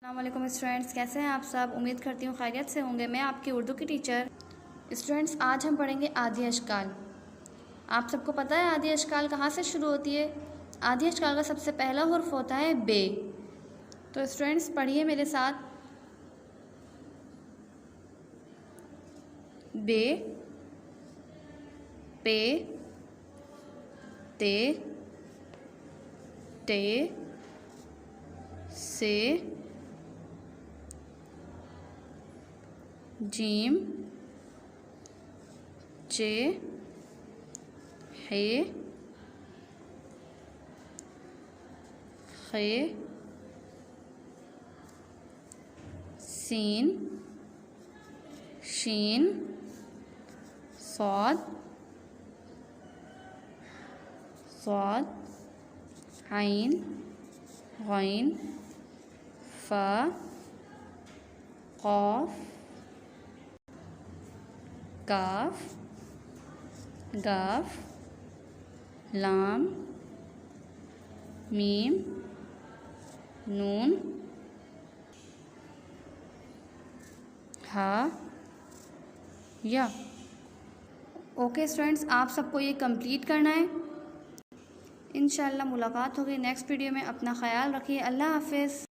अस्सलामुअलैकुम स्टूडेंट्स, कैसे हैं आप सब। उम्मीद करती हूँ खैरियत से होंगे। मैं आपकी उर्दू की टीचर। स्टूडेंट्स, आज हम पढ़ेंगे आधी अशकाल। आप सबको पता है आधी अशकाल कहाँ से शुरू होती है। आधी अशकाल का सबसे पहला हुर्फ होता है बे। तो स्टूडेंट्स पढ़िए मेरे साथ। बे, पे, ते, टे, से, जीम, चे, हे, खे, सीन, शीन, सौद, सौद, आइन, गैन, फा, क़ाफ, काफ, गाफ, लाम, मीम, नून, हा, या। ओके स्टूडेंट्स, आप सबको ये कंप्लीट करना है। इंशाल्लाह मुलाकात होगी नेक्स्ट वीडियो में। अपना ख्याल रखिए। अल्लाह हाफिज़।